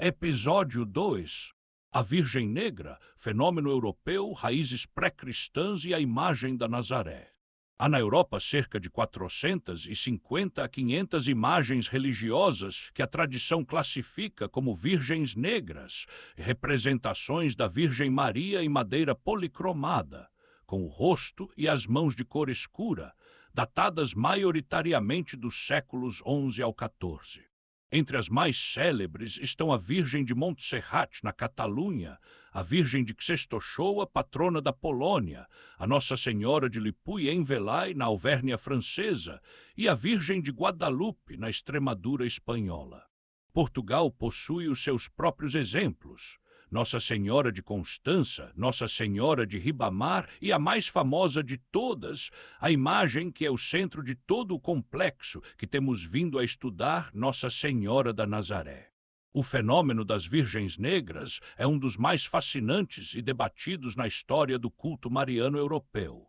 Episódio 2: A Virgem Negra, fenômeno europeu, raízes pré-cristãs e a imagem da Nazaré. Há na Europa cerca de 450 a 500 imagens religiosas que a tradição classifica como virgens negras, representações da Virgem Maria em madeira policromada, com o rosto e as mãos de cor escura, datadas maioritariamente dos séculos XI ao XIV. Entre as mais célebres estão a Virgem de Montserrat, na Catalunha, a Virgem de Czestochowa, patrona da Polônia, a Nossa Senhora de Liput-en-Velay, na Auvergne francesa, e a Virgem de Guadalupe, na Extremadura espanhola. Portugal possui os seus próprios exemplos: Nossa Senhora de Constança, Nossa Senhora de Ribamar e a mais famosa de todas, a imagem que é o centro de todo o complexo que temos vindo a estudar, Nossa Senhora da Nazaré. O fenômeno das Virgens Negras é um dos mais fascinantes e debatidos na história do culto mariano europeu.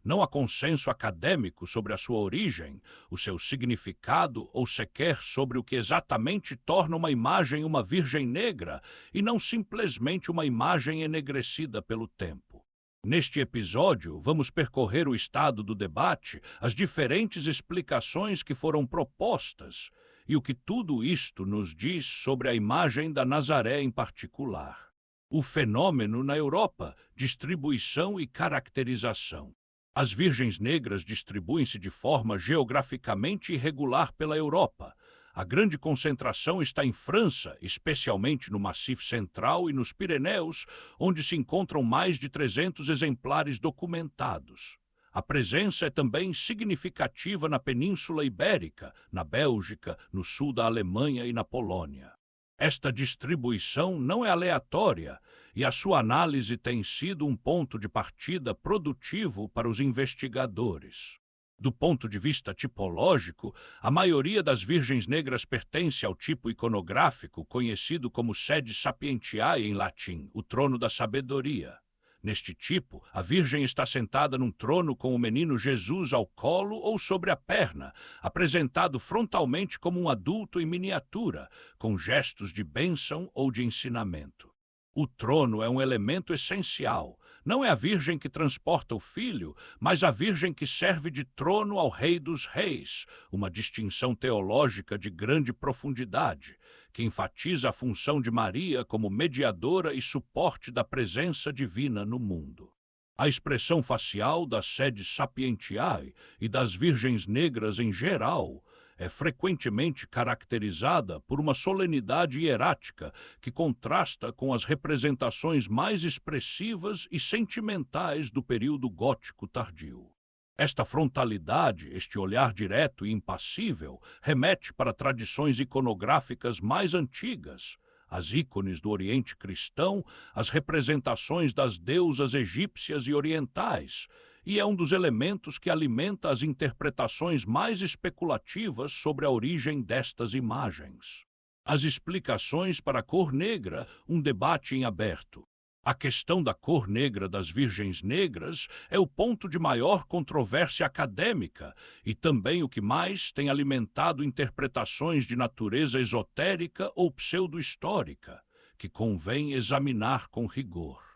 Não há consenso acadêmico sobre a sua origem, o seu significado ou sequer sobre o que exatamente torna uma imagem uma virgem negra e não simplesmente uma imagem enegrecida pelo tempo. Neste episódio, vamos percorrer o estado do debate, as diferentes explicações que foram propostas e o que tudo isto nos diz sobre a imagem da Nazaré em particular. O fenômeno na Europa, distribuição e caracterização. As Virgens Negras distribuem-se de forma geograficamente irregular pela Europa. A grande concentração está em França, especialmente no Massif Central e nos Pirineus, onde se encontram mais de 300 exemplares documentados. A presença é também significativa na Península Ibérica, na Bélgica, no sul da Alemanha e na Polônia. Esta distribuição não é aleatória, e a sua análise tem sido um ponto de partida produtivo para os investigadores. Do ponto de vista tipológico, a maioria das Virgens Negras pertence ao tipo iconográfico conhecido como Sede Sapientiae em latim, o trono da sabedoria. Neste tipo, a Virgem está sentada num trono com o menino Jesus ao colo ou sobre a perna, apresentado frontalmente como um adulto em miniatura, com gestos de bênção ou de ensinamento. O trono é um elemento essencial. Não é a Virgem que transporta o Filho, mas a Virgem que serve de trono ao Rei dos Reis, uma distinção teológica de grande profundidade, que enfatiza a função de Maria como mediadora e suporte da presença divina no mundo. A expressão facial da Sede Sapientiae e das Virgens Negras em geral é frequentemente caracterizada por uma solenidade hierática que contrasta com as representações mais expressivas e sentimentais do período gótico tardio. Esta frontalidade, este olhar direto e impassível, remete para tradições iconográficas mais antigas, as ícones do Oriente cristão, as representações das deusas egípcias e orientais, e é um dos elementos que alimenta as interpretações mais especulativas sobre a origem destas imagens. As explicações para a cor negra, um debate em aberto. A questão da cor negra das Virgens Negras é o ponto de maior controvérsia acadêmica e também o que mais tem alimentado interpretações de natureza esotérica ou pseudo-histórica, que convém examinar com rigor.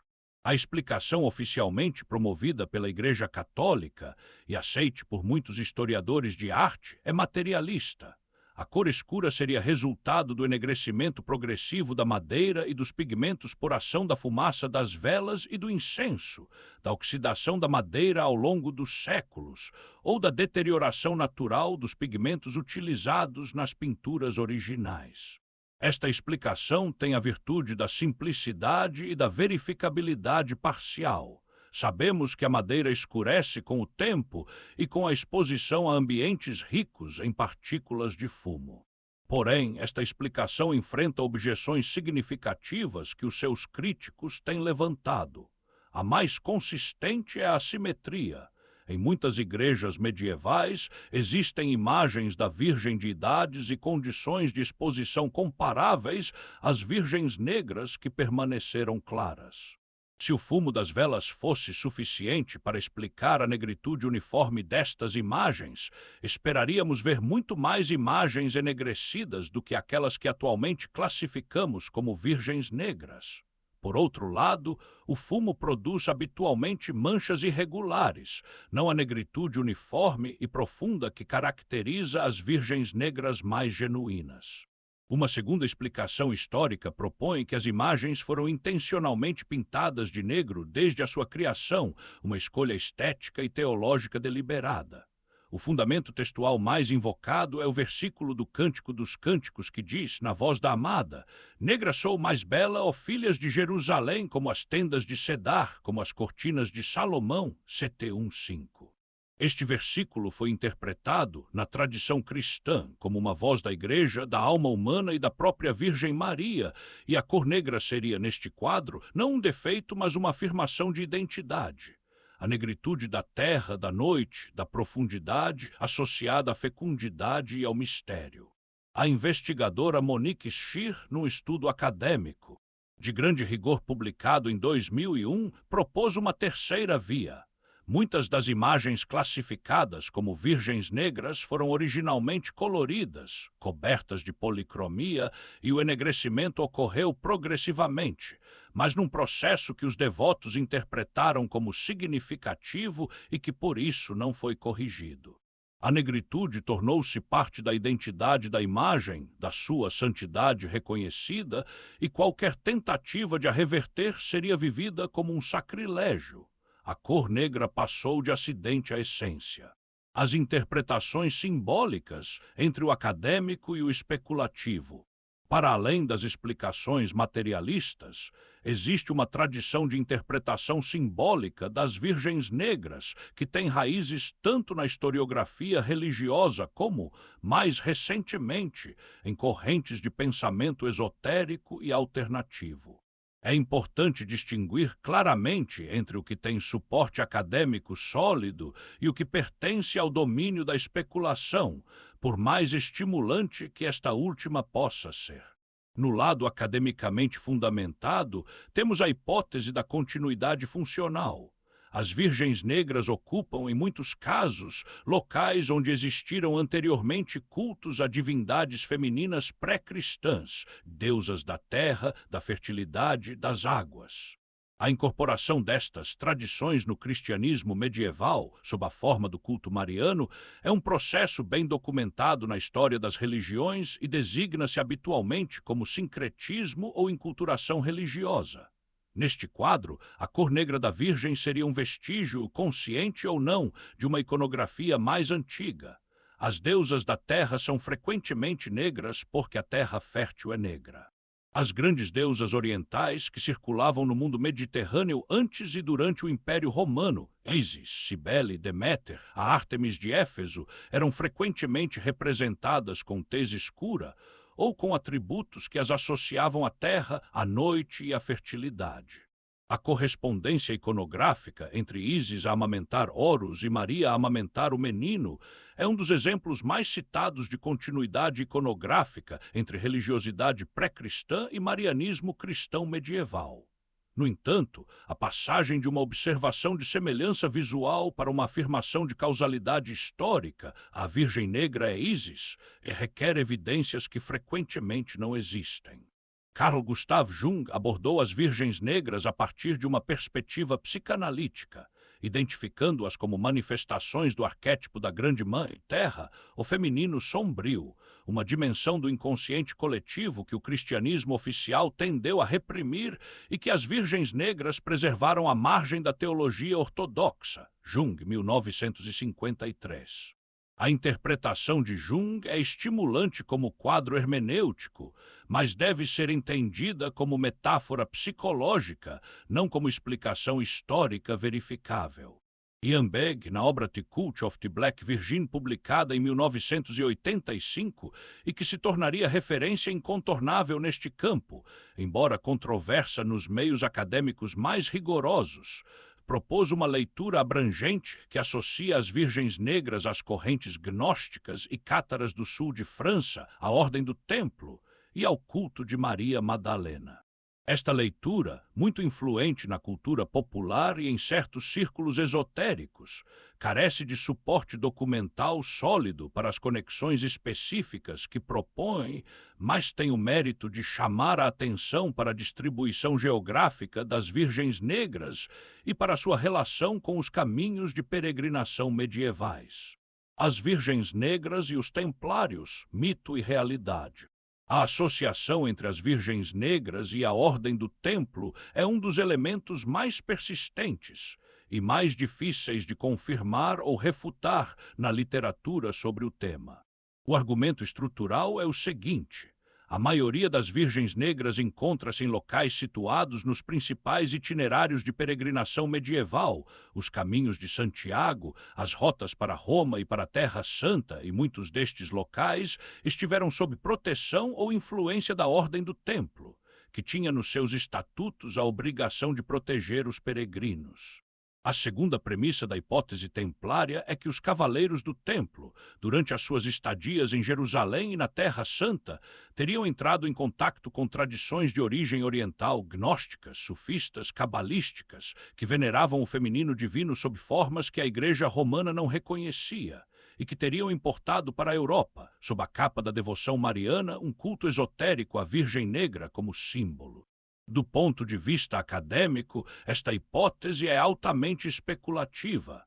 A explicação oficialmente promovida pela Igreja Católica e aceite por muitos historiadores de arte é materialista. A cor escura seria resultado do enegrecimento progressivo da madeira e dos pigmentos por ação da fumaça das velas e do incenso, da oxidação da madeira ao longo dos séculos, ou da deterioração natural dos pigmentos utilizados nas pinturas originais. Esta explicação tem a virtude da simplicidade e da verificabilidade parcial. Sabemos que a madeira escurece com o tempo e com a exposição a ambientes ricos em partículas de fumo. Porém, esta explicação enfrenta objeções significativas que os seus críticos têm levantado. A mais consistente é a assimetria. Em muitas igrejas medievais, existem imagens da Virgem de idades e condições de exposição comparáveis às Virgens Negras que permaneceram claras. Se o fumo das velas fosse suficiente para explicar a negritude uniforme destas imagens, esperaríamos ver muito mais imagens enegrecidas do que aquelas que atualmente classificamos como virgens negras. Por outro lado, o fumo produz habitualmente manchas irregulares, não a negritude uniforme e profunda que caracteriza as virgens negras mais genuínas. Uma segunda explicação histórica propõe que as imagens foram intencionalmente pintadas de negro desde a sua criação, uma escolha estética e teológica deliberada. O fundamento textual mais invocado é o versículo do Cântico dos Cânticos que diz, na voz da amada, «Negra sou mais bela, ó filhas de Jerusalém, como as tendas de Cedar, como as cortinas de Salomão», CT 1:5. Este versículo foi interpretado, na tradição cristã, como uma voz da Igreja, da alma humana e da própria Virgem Maria, e a cor negra seria, neste quadro, não um defeito, mas uma afirmação de identidade. A negritude da terra, da noite, da profundidade, associada à fecundidade e ao mistério. A investigadora Monique Scheer, num estudo acadêmico, de grande rigor publicado em 2001, propôs uma terceira via. Muitas das imagens classificadas como virgens negras foram originalmente coloridas, cobertas de policromia, e o enegrecimento ocorreu progressivamente, mas num processo que os devotos interpretaram como significativo e que por isso não foi corrigido. A negritude tornou-se parte da identidade da imagem, da sua santidade reconhecida, e qualquer tentativa de a reverter seria vivida como um sacrilégio. A cor negra passou de acidente à essência. As interpretações simbólicas entre o acadêmico e o especulativo. Para além das explicações materialistas, existe uma tradição de interpretação simbólica das virgens negras que tem raízes tanto na historiografia religiosa como, mais recentemente, em correntes de pensamento esotérico e alternativo. É importante distinguir claramente entre o que tem suporte acadêmico sólido e o que pertence ao domínio da especulação, por mais estimulante que esta última possa ser. No lado academicamente fundamentado, temos a hipótese da continuidade funcional. As virgens negras ocupam, em muitos casos, locais onde existiram anteriormente cultos a divindades femininas pré-cristãs, deusas da terra, da fertilidade, das águas. A incorporação destas tradições no cristianismo medieval, sob a forma do culto mariano, é um processo bem documentado na história das religiões e designa-se habitualmente como sincretismo ou enculturação religiosa. Neste quadro, a cor negra da Virgem seria um vestígio, consciente ou não, de uma iconografia mais antiga. As deusas da terra são frequentemente negras porque a terra fértil é negra. As grandes deusas orientais que circulavam no mundo mediterrâneo antes e durante o Império Romano, Ísis, Cibele, Deméter, a Ártemis de Éfeso, eram frequentemente representadas com tez escura, ou com atributos que as associavam à terra, à noite e à fertilidade. A correspondência iconográfica entre Ísis a amamentar Horus e Maria a amamentar o menino é um dos exemplos mais citados de continuidade iconográfica entre religiosidade pré-cristã e marianismo cristão medieval. No entanto, a passagem de uma observação de semelhança visual para uma afirmação de causalidade histórica, a Virgem Negra é Ísis, requer evidências que frequentemente não existem. Carl Gustav Jung abordou as virgens negras a partir de uma perspectiva psicanalítica, identificando-as como manifestações do arquétipo da Grande Mãe Terra, o feminino sombrio, uma dimensão do inconsciente coletivo que o cristianismo oficial tendeu a reprimir e que as virgens negras preservaram à margem da teologia ortodoxa. Jung, 1953. A interpretação de Jung é estimulante como quadro hermenêutico, mas deve ser entendida como metáfora psicológica, não como explicação histórica verificável. Ian Begg, na obra The Cult of the Black Virgin, publicada em 1985, e que se tornaria referência incontornável neste campo, embora controversa nos meios acadêmicos mais rigorosos, propôs uma leitura abrangente que associa as virgens negras às correntes gnósticas e cátaras do sul de França, à Ordem do Templo e ao culto de Maria Madalena. Esta leitura, muito influente na cultura popular e em certos círculos esotéricos, carece de suporte documental sólido para as conexões específicas que propõe, mas tem o mérito de chamar a atenção para a distribuição geográfica das Virgens Negras e para sua relação com os caminhos de peregrinação medievais. As Virgens Negras e os Templários, mito e realidade. A associação entre as Virgens Negras e a Ordem do Templo é um dos elementos mais persistentes e mais difíceis de confirmar ou refutar na literatura sobre o tema. O argumento estrutural é o seguinte: a maioria das Virgens Negras encontra-se em locais situados nos principais itinerários de peregrinação medieval, os caminhos de Santiago, as rotas para Roma e para a Terra Santa, e muitos destes locais estiveram sob proteção ou influência da Ordem do Templo, que tinha nos seus estatutos a obrigação de proteger os peregrinos. A segunda premissa da hipótese templária é que os cavaleiros do Templo, durante as suas estadias em Jerusalém e na Terra Santa, teriam entrado em contato com tradições de origem oriental, gnósticas, sufistas, cabalísticas, que veneravam o feminino divino sob formas que a Igreja Romana não reconhecia, e que teriam importado para a Europa, sob a capa da devoção mariana, um culto esotérico à Virgem Negra como símbolo. Do ponto de vista acadêmico, esta hipótese é altamente especulativa.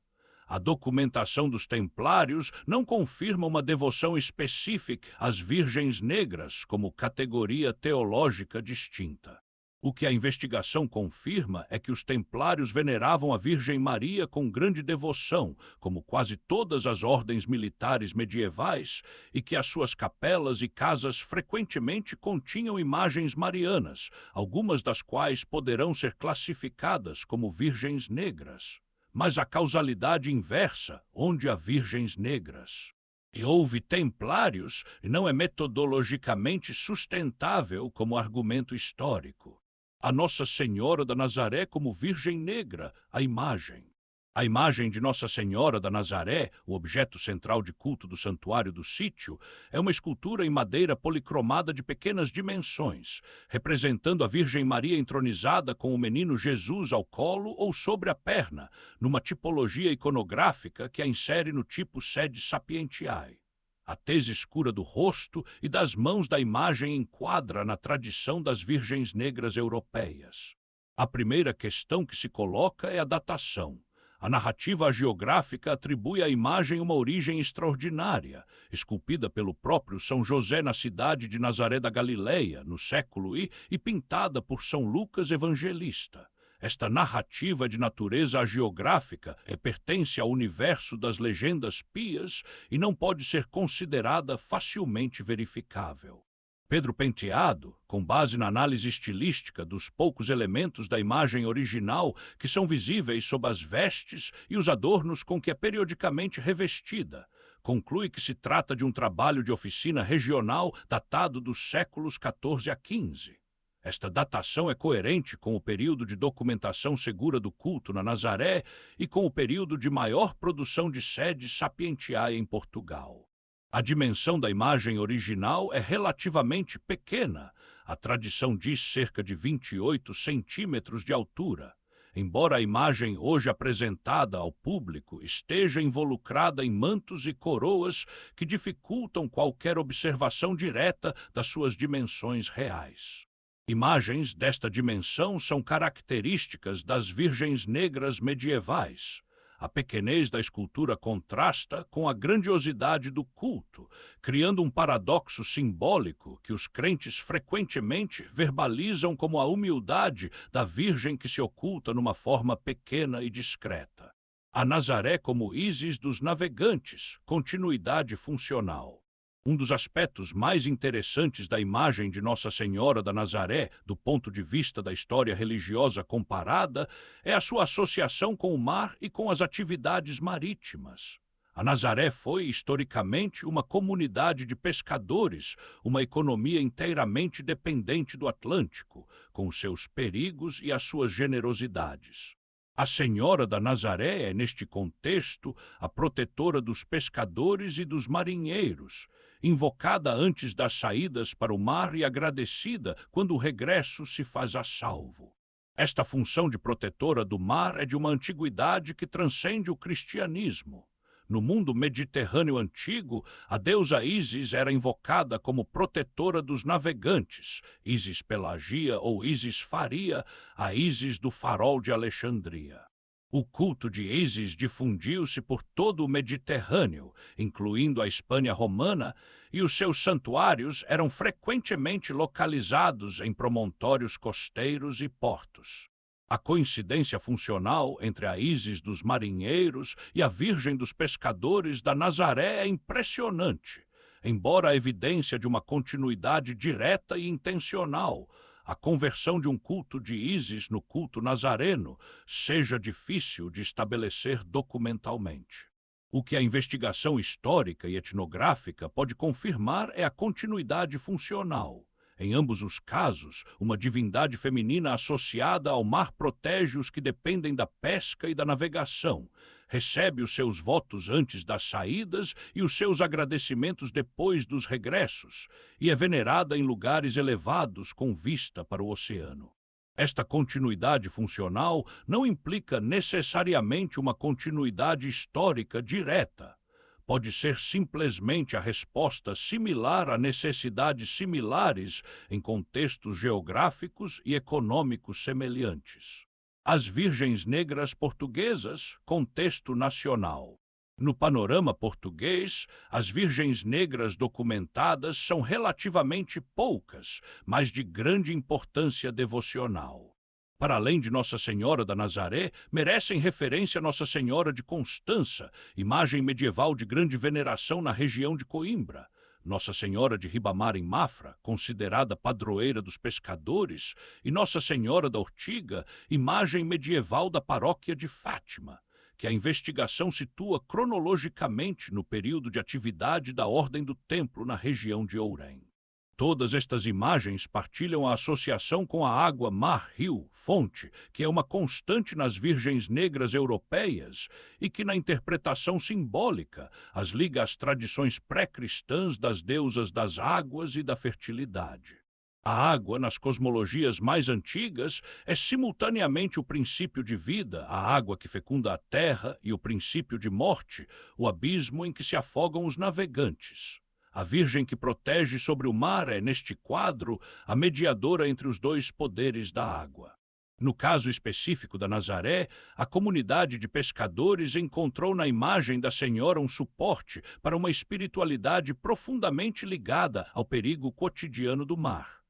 A documentação dos Templários não confirma uma devoção específica às Virgens Negras como categoria teológica distinta. O que a investigação confirma é que os Templários veneravam a Virgem Maria com grande devoção, como quase todas as ordens militares medievais, e que as suas capelas e casas frequentemente continham imagens marianas, algumas das quais poderão ser classificadas como Virgens Negras. Mas a causalidade inversa, onde há Virgens Negras e houve Templários, não é metodologicamente sustentável como argumento histórico. A Nossa Senhora da Nazaré como Virgem Negra, a imagem. A imagem de Nossa Senhora da Nazaré, o objeto central de culto do Santuário do Sítio, é uma escultura em madeira policromada de pequenas dimensões, representando a Virgem Maria entronizada com o menino Jesus ao colo ou sobre a perna, numa tipologia iconográfica que a insere no tipo sede sapientiae. A tez escura do rosto e das mãos da imagem enquadra na tradição das Virgens Negras europeias. A primeira questão que se coloca é a datação. A narrativa hagiográfica atribui à imagem uma origem extraordinária, esculpida pelo próprio São José na cidade de Nazaré da Galileia, no século I, e pintada por São Lucas Evangelista. Esta narrativa de natureza hagiográfica pertence ao universo das legendas pias e não pode ser considerada facilmente verificável. Pedro Penteado, com base na análise estilística dos poucos elementos da imagem original que são visíveis sob as vestes e os adornos com que é periodicamente revestida, conclui que se trata de um trabalho de oficina regional datado dos séculos XIV a XV. Esta datação é coerente com o período de documentação segura do culto na Nazaré e com o período de maior produção de sedes sapientiae em Portugal. A dimensão da imagem original é relativamente pequena. A tradição diz cerca de 28 centímetros de altura. Embora a imagem hoje apresentada ao público esteja involucrada em mantos e coroas que dificultam qualquer observação direta das suas dimensões reais. Imagens desta dimensão são características das Virgens Negras medievais. A pequenez da escultura contrasta com a grandiosidade do culto, criando um paradoxo simbólico que os crentes frequentemente verbalizam como a humildade da Virgem que se oculta numa forma pequena e discreta. A Nazaré como Ísis dos navegantes, continuidade funcional. Um dos aspectos mais interessantes da imagem de Nossa Senhora da Nazaré, do ponto de vista da história religiosa comparada, é a sua associação com o mar e com as atividades marítimas. A Nazaré foi, historicamente, uma comunidade de pescadores, uma economia inteiramente dependente do Atlântico, com os seus perigos e as suas generosidades. A Senhora da Nazaré é, neste contexto, a protetora dos pescadores e dos marinheiros, invocada antes das saídas para o mar e agradecida quando o regresso se faz a salvo. Esta função de protetora do mar é de uma antiguidade que transcende o cristianismo. No mundo mediterrâneo antigo, a deusa Ísis era invocada como protetora dos navegantes, Ísis Pelagia ou Ísis Faria, a Ísis do farol de Alexandria. O culto de Ísis difundiu-se por todo o Mediterrâneo, incluindo a Espanha romana, e os seus santuários eram frequentemente localizados em promontórios costeiros e portos. A coincidência funcional entre a Ísis dos marinheiros e a Virgem dos pescadores da Nazaré é impressionante, embora a evidência de uma continuidade direta e intencional, a conversão de um culto de Ísis no culto nazareno, seja difícil de estabelecer documentalmente. O que a investigação histórica e etnográfica pode confirmar é a continuidade funcional. Em ambos os casos, uma divindade feminina associada ao mar protege os que dependem da pesca e da navegação, recebe os seus votos antes das saídas e os seus agradecimentos depois dos regressos, e é venerada em lugares elevados com vista para o oceano. Esta continuidade funcional não implica necessariamente uma continuidade histórica direta. Pode ser simplesmente a resposta similar a necessidades similares em contextos geográficos e econômicos semelhantes. As Virgens Negras Portuguesas, contexto nacional. No panorama português, as Virgens Negras documentadas são relativamente poucas, mas de grande importância devocional. Para além de Nossa Senhora da Nazaré, merecem referência Nossa Senhora de Constança, imagem medieval de grande veneração na região de Coimbra, Nossa Senhora de Ribamar em Mafra, considerada padroeira dos pescadores, e Nossa Senhora da Ortiga, imagem medieval da paróquia de Fátima, que a investigação situa cronologicamente no período de atividade da Ordem do Templo na região de Ourém. Todas estas imagens partilham a associação com a água mar-rio, fonte, que é uma constante nas Virgens Negras europeias e que, na interpretação simbólica, as liga às tradições pré-cristãs das deusas das águas e da fertilidade. A água, nas cosmologias mais antigas, é simultaneamente o princípio de vida, a água que fecunda a terra, e o princípio de morte, o abismo em que se afogam os navegantes. A Virgem que protege sobre o mar é, neste quadro, a mediadora entre os dois poderes da água. No caso específico da Nazaré, a comunidade de pescadores encontrou na imagem da Senhora um suporte para uma espiritualidade profundamente ligada ao perigo cotidiano do mar.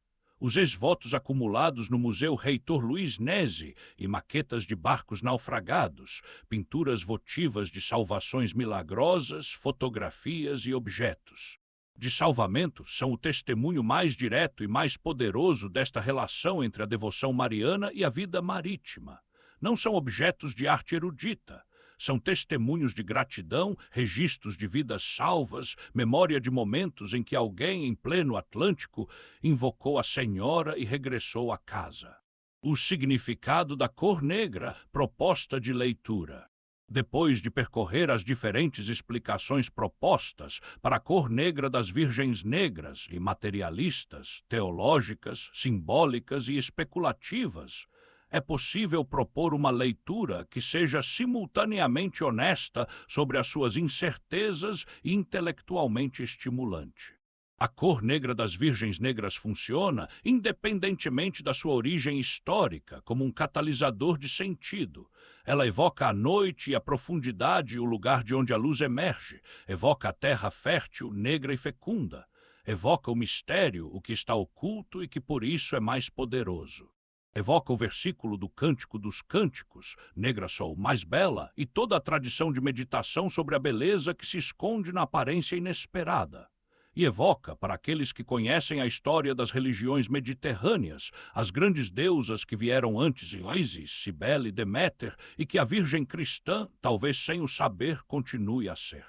Os ex-votos acumulados no Museu Reitor Luiz Nese e maquetas de barcos naufragados, pinturas votivas de salvações milagrosas, fotografias e objetos de salvamento são o testemunho mais direto e mais poderoso desta relação entre a devoção mariana e a vida marítima. Não são objetos de arte erudita. São testemunhos de gratidão, registros de vidas salvas, memória de momentos em que alguém em pleno Atlântico invocou a Senhora e regressou à casa. O significado da cor negra, proposta de leitura. Depois de percorrer as diferentes explicações propostas para a cor negra das Virgens Negras, e materialistas, teológicas, simbólicas e especulativas, é possível propor uma leitura que seja simultaneamente honesta sobre as suas incertezas e intelectualmente estimulante. A cor negra das Virgens Negras funciona, independentemente da sua origem histórica, como um catalisador de sentido. Ela evoca a noite e a profundidade e o lugar de onde a luz emerge, evoca a terra fértil, negra e fecunda, evoca o mistério, o que está oculto e que por isso é mais poderoso. Evoca o versículo do Cântico dos Cânticos, negra sou, mais bela, e toda a tradição de meditação sobre a beleza que se esconde na aparência inesperada. E evoca, para aqueles que conhecem a história das religiões mediterrâneas, as grandes deusas que vieram antes, Ísis, Cibele e Deméter, e que a Virgem cristã, talvez sem o saber, continue a ser.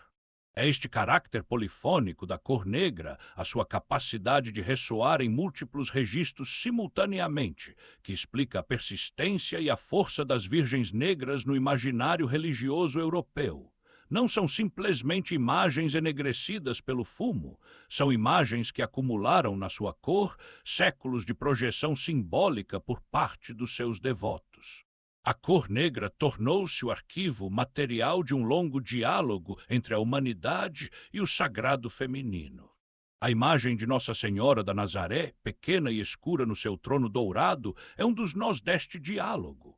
É este caráter polifônico da cor negra, a sua capacidade de ressoar em múltiplos registros simultaneamente, que explica a persistência e a força das virgens negras no imaginário religioso europeu. Não são simplesmente imagens enegrecidas pelo fumo, são imagens que acumularam na sua cor séculos de projeção simbólica por parte dos seus devotos. A cor negra tornou-se o arquivo material de um longo diálogo entre a humanidade e o sagrado feminino. A imagem de Nossa Senhora da Nazaré, pequena e escura no seu trono dourado, é um dos nós deste diálogo.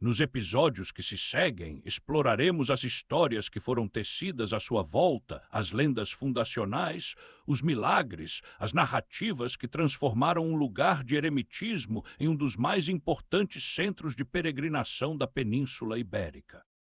Nos episódios que se seguem, exploraremos as histórias que foram tecidas à sua volta, as lendas fundacionais, os milagres, as narrativas que transformaram um lugar de eremitismo em um dos mais importantes centros de peregrinação da Península Ibérica.